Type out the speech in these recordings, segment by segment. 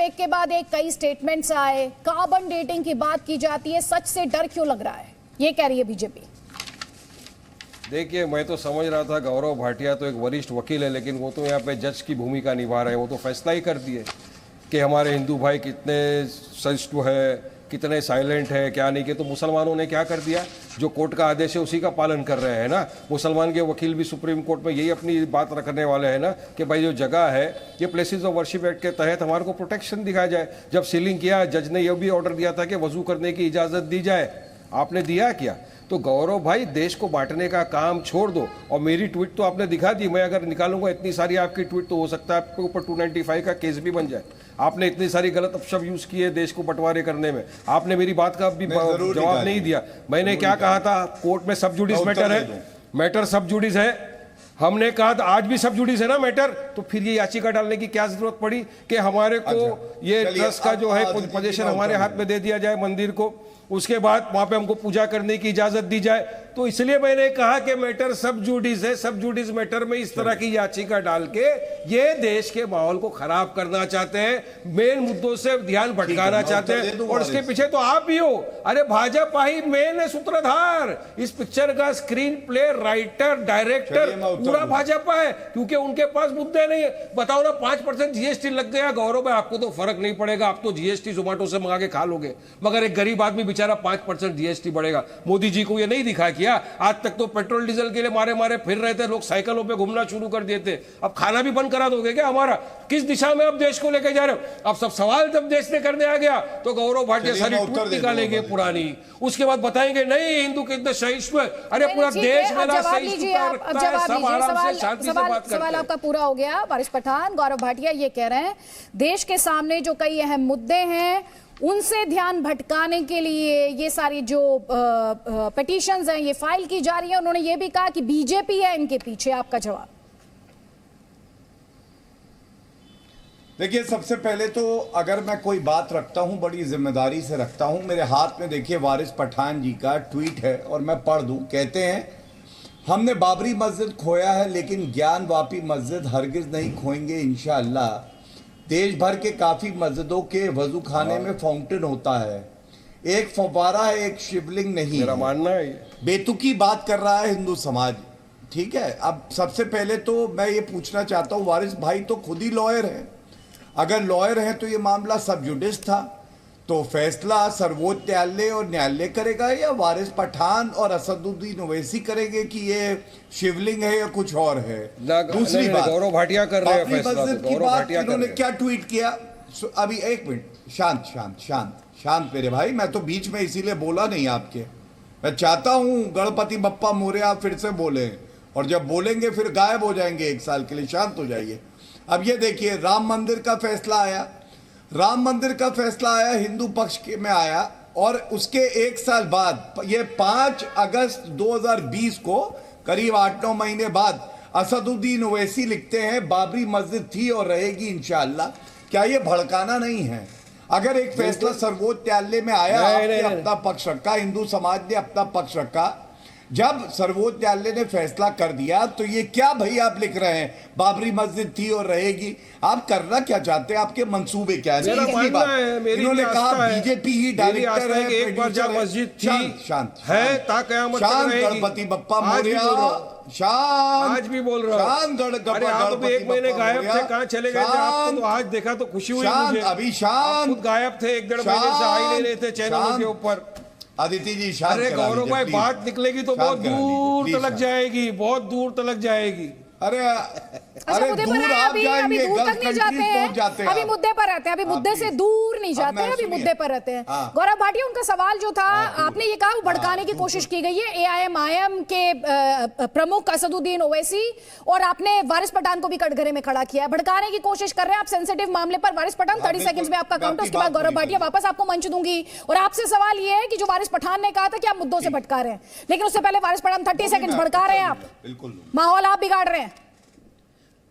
एक के बाद एक कई स्टेटमेंट्स आए, कार्बन डेटिंग की बात की जाती है, सच से डर क्यों लग रहा है, ये कह रही है बीजेपी। देखिए, मैं तो समझ रहा था गौरव भाटिया तो एक वरिष्ठ वकील है, लेकिन वो तो यहाँ पे जज की भूमिका निभा रहे हैं। वो तो फैसला ही कर दिए कि हमारे हिंदू भाई कितने सहिष्णु है, कितने साइलेंट है, क्या नहीं। कि तो मुसलमानों ने क्या कर दिया, जो कोर्ट का आदेश है उसी का पालन कर रहे हैं ना। मुसलमान के वकील भी सुप्रीम कोर्ट में यही अपनी बात रखने वाले हैं ना कि भाई जो जगह है ये प्लेसेस ऑफ वर्शिप एक्ट के तहत हमारे को प्रोटेक्शन दिखाया जाए। जब सीलिंग किया, जज ने यह भी ऑर्डर दिया था कि वजू करने की इजाज़त दी जाए, आपने दिया क्या? तो गौरव भाई, देश को बांटने का काम छोड़ दो। और मेरी ट्वीट तो आपने दिखा दी, मैं अगर निकालूंगा इतनी सारी आपकी ट्वीट तो हो सकता है आपके ऊपर 295 का केस भी बन जाए। आपने इतनी सारी गलत अपशब्द यूज किए देश को बंटवारे करने में। आपने मेरी बात का भी जवाब नहीं दिया। मैंने क्या कहा था, कोर्ट में सब जुडिस मैटर है, मैटर सब जुडिस है। हमने कहा आज भी सब जुडिस है ना मैटर, तो फिर ये याचिका डालने की क्या जरूरत पड़ी कि हमारे को ये ट्रस्ट का जो है पोजीशन हमारे हाथ में दे दिया जाए मंदिर को, उसके बाद वहां पे हमको पूजा करने की इजाजत दी जाए। तो इसलिए मैंने कहा कि मैटर सब जुडिस है। सब जुडिस मैटर में इस तरह की याचिका डाल के ये देश के माहौल को खराब करना चाहते हैं, मेन मुद्दों से ध्यान भटकाना चाहते हैं। और इसके पीछे तो आप भी हो। अरे भाजपा ही मेन है सूत्रधार। इस पिक्चर का स्क्रीन प्ले राइटर डायरेक्टर पूरा भाजपा है, क्योंकि उनके पास मुद्दे नहीं है। बताओ ना, 5% जीएसटी लग गया गौरव भाई, आपको तो फर्क नहीं पड़ेगा, आप तो जीएसटी जोमेटो से मंगा के खा लोगे, मगर एक गरीब आदमी बेचारा 5% जीएसटी बढ़ेगा। मोदी जी को ये नहीं दिखा किया? आज तक तो पेट्रोल डीजल के लिए मारे मारे फिर रहे थे लोग, साइकिलों पे घूमना शुरू कर दिए थे। अब खाना भी बंद करा दोगे क्या हमारा? किस दिशा में अब देश को लेके जा रहे हो? अब सब सवाल जब देश ने करने आ गया तो गौरव भाटिया सारी ट्वीट निकालेंगे पुरानी, उसके बाद बताएंगे नहीं हिंदू कितने सहिष्णु है। अरे पूरा देश मेरा सवाल आपका पूरा हो गया। वारिस पठान, गौरव भाटिया ये कह रहे हैं देश के सामने जो कई अहम मुद्दे हैं उनसे ध्यान भटकाने के लिए ये सारी जो पिटीशंस हैं ये फाइल की जा रही है। उन्होंने ये भी कहा कि बीजेपी है इनके पीछे। आपका जवाब? देखिए, सबसे पहले तो अगर मैं कोई बात रखता हूं बड़ी जिम्मेदारी से रखता हूं। मेरे हाथ में देखिए वारिस पठान जी का ट्वीट है और मैं पढ़ दूं। कहते हैं, हमने बाबरी मस्जिद खोया है लेकिन ज्ञानवापी मस्जिद हरगिज नहीं खोएंगे इंशाअल्लाह। देश भर के काफी मस्जिदों के वजू खाने में फाउंटेन होता है, एक फव्वारा है, एक शिवलिंग नहीं। मेरा मानना है बेतुकी बात कर रहा है हिंदू समाज। ठीक है, अब सबसे पहले तो मैं ये पूछना चाहता हूँ, वारिस भाई तो खुद ही लॉयर हैं। अगर लॉयर हैं तो ये मामला सब जुडिस था, तो फैसला सर्वोच्च न्यायालय और न्यायालय करेगा या वारिस पठान और असदुद्दीन ओवैसी करेंगे कि ये शिवलिंग है या कुछ और है? दूसरी बात, गौरव भाटिया कर रहे हैं फैसला। की बात इन्होंने क्या ट्वीट किया अभी? एक मिनट, शांत शांत शांत शांत मेरे भाई, मैं तो बीच में इसीलिए बोला नहीं आपके। मैं चाहता हूं गणपति बप्पा मोरया फिर से बोले, और जब बोलेंगे फिर गायब हो जाएंगे 1 साल के लिए। शांत हो जाइए। अब ये देखिए, राम मंदिर का फैसला आया। राम मंदिर का फैसला आया, हिंदू पक्ष में आया, और उसके 1 साल बाद ये 5 अगस्त 2020 को, करीब 8-9 महीने बाद, असदुद्दीन ओवैसी लिखते हैं बाबरी मस्जिद थी और रहेगी इंशाअल्लाह। क्या ये भड़काना नहीं है? अगर एक फैसला सर्वोच्च न्यायालय में आया, आपने अपना पक्ष रखा, हिंदू समाज ने अपना पक्ष रखा, जब सर्वोच्च न्यायालय ने फैसला कर दिया तो ये क्या भाई आप लिख रहे हैं बाबरी मस्जिद थी और रहेगी? आप करना क्या चाहते हैं? आपके मंसूबे क्या है? इन्होंने कहा बीजेपी ही डायरेक्टर है, एक बार जब मस्जिद थी शांत है ताकयामत शांत गणपति बप्पा मोरया शांत। आज भी बोल रहा हूं शांत। अरे आप तो 1 महीने गायब थे, कहां चले गए थे? आपको तो आज देखा तो खुशी हुई मुझे। अभी शांत, गायब थे, 1-1.5 महीने से आ ही नहीं रहे थे चैनलों के ऊपर। अदिति जी शांत। अरे गौरव भाई, बात निकलेगी तो बहुत दूर तलक जाएगी, बहुत दूर तलक जाएगी। अरे अरे दूर आप जाएंगे, दूर तक नहीं जाते हैं। अभी मुद्दे पर रहते हैं, अभी मुद्दे से दूर नहीं जाते हैं, अभी मुद्दे पर रहते हैं। गौरव भाटिया, उनका सवाल जो था, आपने ये कहा वो भड़काने की कोशिश की गई है। एआईएम के प्रमुख असदुद्दीन ओवैसी और आपने वारिस पठान को भी कटघरे में खड़ा किया है, भड़काने की कोशिश कर रहे हैं आप सेंसिटिव मामले पर। वारिस पठान 30 सेकंड्स में आपका काउंट, उसके बाद गौरव भाटिया वापस आपको मंच दूंगी। और आपसे सवाल ये है कि जो वारिस पठान ने कहा था कि आप मुद्दों से भटका रहे हैं, लेकिन उससे पहले वारिस पठान 30 सेकंड्स भड़का रहे हैं आप, माहौल आप बिगाड़ रहे हैं।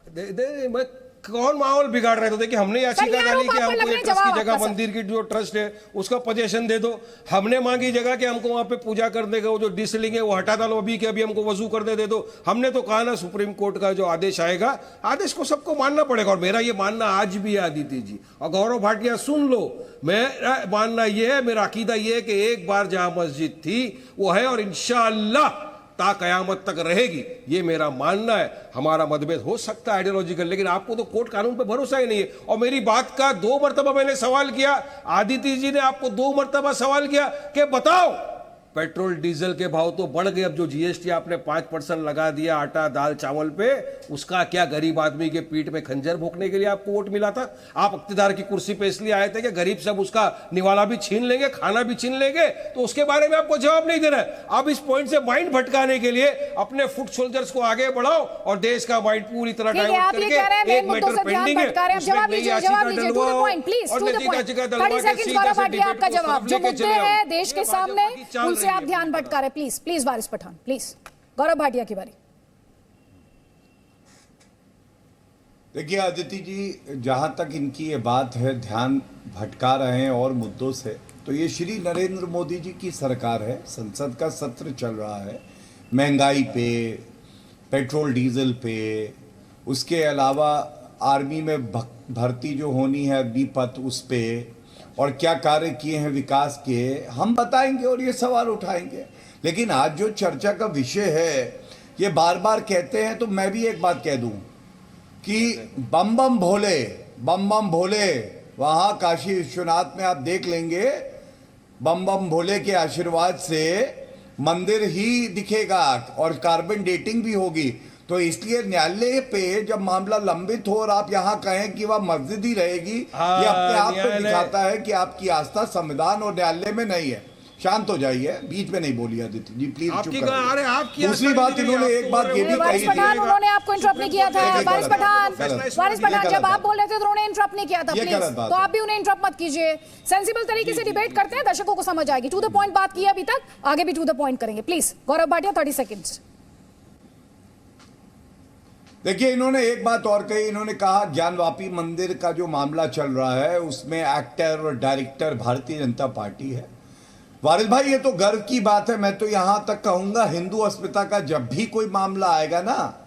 मैं कौन माहौल बिगाड़ रहे थे? देखिए हमने याचिका डाली कि हमको ये ट्रस्ट की जगह, मंदिर की जो ट्रस्ट है उसका पोजीशन दे दो। हमने मांगी जगह कि हमको वहां पे पूजा करने का वो जो डिसलिंग है वो हटा डालो, अभी के अभी हमको वजू करने दे दो। हमने तो कहा ना सुप्रीम कोर्ट का जो आदेश आएगा, आदेश को सबको मानना पड़ेगा। और मेरा ये मानना आज भी है आदित्य जी और गौरव भाटिया, सुन लो, मेरा मानना ये है, मेरा अकीदा ये है कि एक बार जहां मस्जिद थी वो है और इंशाअल्लाह ता कयामत तक रहेगी, ये मेरा मानना है। हमारा मतभेद हो सकता है आइडियोलॉजिकल, लेकिन आपको तो कोर्ट कानून पे भरोसा ही नहीं है। और मेरी बात का 2 मरतबा मैंने सवाल किया, आदित्य जी ने आपको 2 मरतबा सवाल किया कि बताओ पेट्रोल डीजल के भाव तो बढ़ गए, अब जो जीएसटी आपने 5% लगा दिया आटा दाल चावल पे, उसका क्या गरीब आदमी के पीठ में खंजर भोंकने के लिए आपको वोट मिला था? आप इख्तियार की कुर्सी पे इसलिए आए थे कि गरीब सब उसका निवाला भी छीन लेंगे, खाना भी छीन लेंगे, तो उसके बारे में आपको जवाब नहीं देना है। अब इस पॉइंट से माइंड भटकाने के लिए अपने फुट सोल्जर्स को आगे बढ़ाओ और देश का माइंड पूरी तरह डाइवर्ट करके एक मैटर पेंडिंग है उसमें नई याचिका डलवाओ और नतीजा दलवा के सीधा से डिबेट को जवाब जो मुद्दे हैं देश के सामने उनसे आप ध्यान भटका रहे। Please please Waris Pathan, please. Gaurav Bhatia की बारी। देखिए आदित्य जी, जहां तक इनकी ये बात है ध्यान भटका रहे हैं और मुद्दों से, तो ये श्री नरेंद्र मोदी जी की सरकार है, संसद का सत्र चल रहा है, महंगाई पे, पेट्रोल डीजल पे, उसके अलावा आर्मी में भर्ती जो होनी है अग्निपथ उस पे, और क्या कार्य किए हैं विकास के, हम बताएंगे और ये सवाल उठाएंगे। लेकिन आज जो चर्चा का विषय है, ये बार बार कहते हैं, तो मैं भी एक बात कह दूं कि बम बम भोले, बम बम भोले, वहां काशी विश्वनाथ में आप देख लेंगे, बम बम भोले के आशीर्वाद से मंदिर ही दिखेगा और कार्बन डेटिंग भी होगी। तो इसलिए न्यायालय पे जब मामला लंबित हो और आप यहाँ कहें कि वह मस्जिद ही रहेगी, ये अपने आप पे दिखाता है कि आपकी आस्था संविधान और न्यायालय में नहीं है। शांत हो जाइए, बीच में नहीं बोलिए आदित्य जी, प्लीज चुप करिए। दूसरी बात, इन्होंने एक बात ये भी कही थी, उन्होंने आपको इंटरप्ट नहीं किया था। वारिस पठान जब आप बोल रहे थे तो उन्होंने इंटरप्ट नहीं किया था, प्लीज, तो आप भी उन्हें इंटरप्ट मत कीजिए। सेंसिबल तरीके से डिबेट करते हैं, दर्शकों को समझ आएगी। टू द पॉइंट बात की अभी तक, आगे भी टू द पॉइंट करेंगे। Please Gaurav Bhatia, 30 seconds. देखिए, इन्होंने एक बात और कही, इन्होंने कहा ज्ञानवापी मंदिर का जो मामला चल रहा है उसमें एक्टर और डायरेक्टर भारतीय जनता पार्टी है। वारिस भाई, ये तो गर्व की बात है। मैं तो यहां तक कहूंगा, हिंदू अस्मिता का जब भी कोई मामला आएगा ना,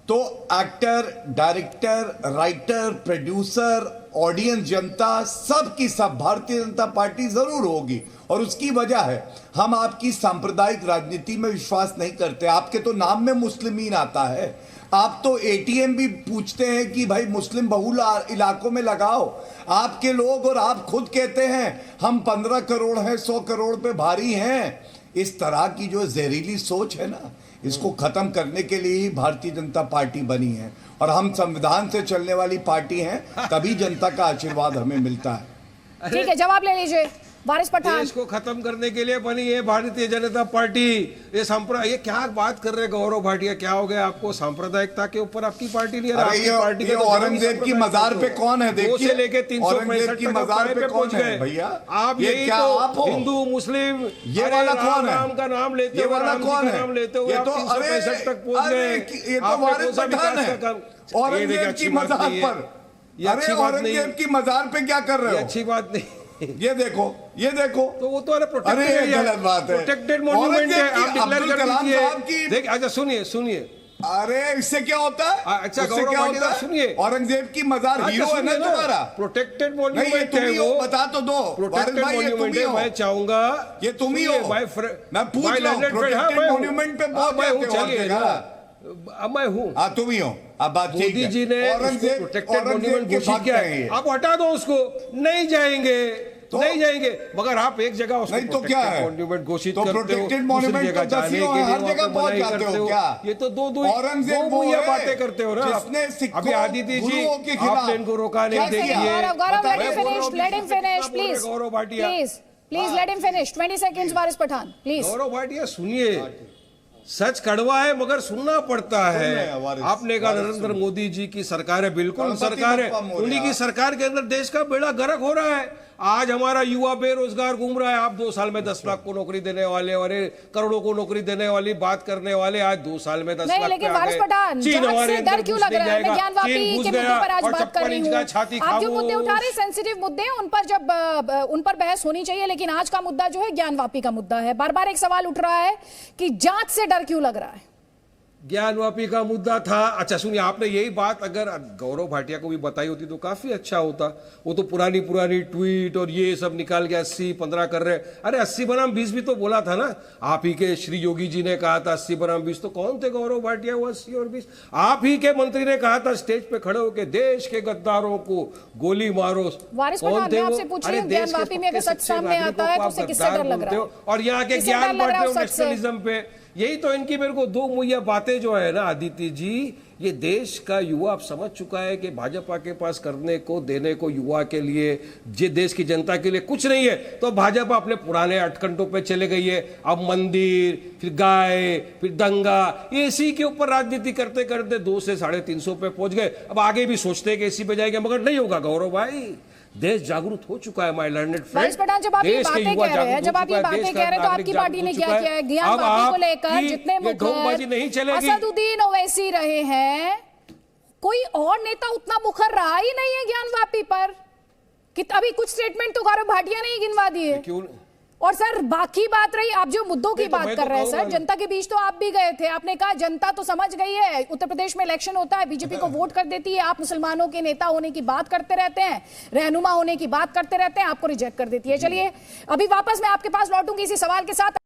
तो actor, director, writer, producer, audience, जनता, सब की सब भारतीय जनता पार्टी जरूर होगी। और उसकी वजह है, हम आपकी सांप्रदायिक राजनीति में विश्वास नहीं करते। आपके तो नाम में मुस्लिमीन आता है, आप तो एटीएम भी पूछते हैं कि भाई मुस्लिम बहुल इलाकों में लगाओ। आपके लोग और आप खुद कहते हैं हम 15 करोड़ हैं, 100 करोड़ पे भारी हैं। इस तरह की जो जहरीली सोच है ना, इसको खत्म करने के लिए ही भारतीय जनता पार्टी बनी है। और हम संविधान से चलने वाली पार्टी हैं, तभी जनता का आशीर्वाद हमें मिलता है। ठीक है, जवाब ले लीजिए वारिस पठान। देश को खत्म करने के लिए बनी है भारतीय जनता पार्टी। ये क्या बात कर रहे गौरव भाटिया, क्या हो गया आपको? सांप्रदायिकता के ऊपर आपकी पार्टी नहीं है। आपकी पार्टी के औरंगजेब की मजार पे कौन है? देखिए, से लेके 365 की मजार पे पहुंच गए भैया। आप यही तो हिंदू मुस्लिम, ये वाला कौन है? राम का नाम लेते ये वाला कौन है? नाम लेते हुए 365 तक पहुंच गए। ये तो वारिस पठान है, औरंगजेब की मजार पर। अरे औरंगजेब की मजार पे क्या कर रहे हो? अच्छी बात नहीं। ये देखो, ये देखो, तो वो तो अरे गलत बात है, प्रोटेक्टेड मॉन्यूमेंट है, आप डिक्लेयर कर दीजिए। देख, अच्छा सुनिए। अरे इससे क्या होता है? अच्छा गौरव भाटिया, सुनिए, औरंगजेब की मजार हीरो है ना तुम्हारा? प्रोटेक्टेड मॉन्यूमेंट है वो, बता तो दो। प्रोटेक्टेड मॉन्यूमेंट है, मैं चाहूंगा ये तुम ही हो। मैं पूछ रहा हूं, प्रोटेक्टेड मॉन्यूमेंट पे बहुत मैं हूँ। हाँ, तुम ही हो। अब बात ठीक है, मोदी जी ने प्रोटेक्टेड मॉन्यूमेंट घोषित किया है, आप हटा दो उसको। नहीं जाएंगे तो नहीं जाएंगे, मगर आप एक जगह उसको नहीं तो क्या है मॉन्यूमेंट घोषित तो करते हो, प्रोटेक्टेड मॉन्यूमेंट जगह जाने के लिए हर जगह पहुंच जाते हो क्या? ये तो दो बातें करते हो ना। अभी आदित्य जी, आपने इनको रोका नहीं। देखिए Gaurav Bhatia, please let him finish. 20 seconds Waris Pathan, please. Gaurav Bhatia सुनिए, सच कड़वा है मगर सुनना पड़ता है। आपने कहा नरेंद्र मोदी जी की सरकार है, बिल्कुल सरकार है, उन्हीं की सरकार के अंदर देश का बेड़ा गर्क हो रहा है। आज हमारा युवा बेरोजगार घूम रहा है। आप 2 साल में 10 लाख को नौकरी देने वाले और करोड़ों को नौकरी देने वाली बात करने वाले आज 2 साल में 10 लाख लेकिन वारिस पठान, चीन हमारे डर क्यों लग रहा है? मैं ज्ञानवापी के मुद्दे पर आज बात कर रही हूँ। आप जो मुद्दे उठा रहे सेंसिटिव मुद्दे हैं, उन पर बहस होनी चाहिए, लेकिन आज का मुद्दा जो है ज्ञानवापी का मुद्दा है। बार बार एक सवाल उठ रहा है कि जांच से डर क्यों लग रहा है? ज्ञानवापी का मुद्दा था। अच्छा सुनिए, आपने यही बात अगर गौरव भाटिया को भी बताई होती तो काफी अच्छा होता। वो तो पुरानी ट्वीट और ये सब निकाल के 80-15 कर रहे। अरे 80 बनाम 20 भी तो बोला था ना, आप ही के श्री योगी जी ने कहा था 80 बनाम 20। तो कौन थे गौरव भाटिया वो 80 और 20? आप ही के मंत्री ने कहा था स्टेज पे खड़े होकर, देश के गद्दारों को गोली मारो। वारिस पठान, मैं आपसे पूछ रही हूं, ज्ञानवापी में अगर सच सामने आता है तो उसे किससे डर लग रहा है? और यहाँ के ज्ञान बांटते हो नेशनलिज्म पे। यही तो इनकी मेरे को दो मुहैया बातें जो है ना आदित्य जी, ये देश का युवा अब समझ चुका है कि भाजपा के पास करने को देने को युवा के लिए, जे देश की जनता के लिए कुछ नहीं है। तो भाजपा अपने पुराने अटकंटों पे चले गई है। अब मंदिर, फिर गाय, फिर दंगा, इसी के ऊपर राजनीति करते करते 200 से 350 पे पहुंच गए। अब आगे भी सोचते हैं कि इसी पे जाएंगे, मगर नहीं होगा गौरव भाई। देश जागरूक हो चुका है माय लर्नेड फ्रेंड। जब आप ये बातें कह रहे हैं, तो आपकी पार्टी ने क्या किया है? ज्ञानवापी को लेकर जितने मुखर नहीं चलेगी। असदुद्दीन ओवैसी रहे हैं, कोई और नेता उतना मुखर रहा ही नहीं है ज्ञानवापी पर। कि अभी कुछ स्टेटमेंट तो गौरव भाटिया ने ही गिनवा दिए। क्यों? और सर बाकी बात रही, आप जो मुद्दों की बात कर रहे हैं सर, जनता के बीच तो आप भी गए थे। आपने कहा जनता तो समझ गई है, उत्तर प्रदेश में इलेक्शन होता है, बीजेपी को वोट कर देती है। आप मुसलमानों के नेता होने की बात करते रहते हैं, रहनुमा होने की बात करते रहते हैं, आपको रिजेक्ट कर देती है। चलिए अभी वापस मैं आपके पास लौटूंगी इसी सवाल के साथ।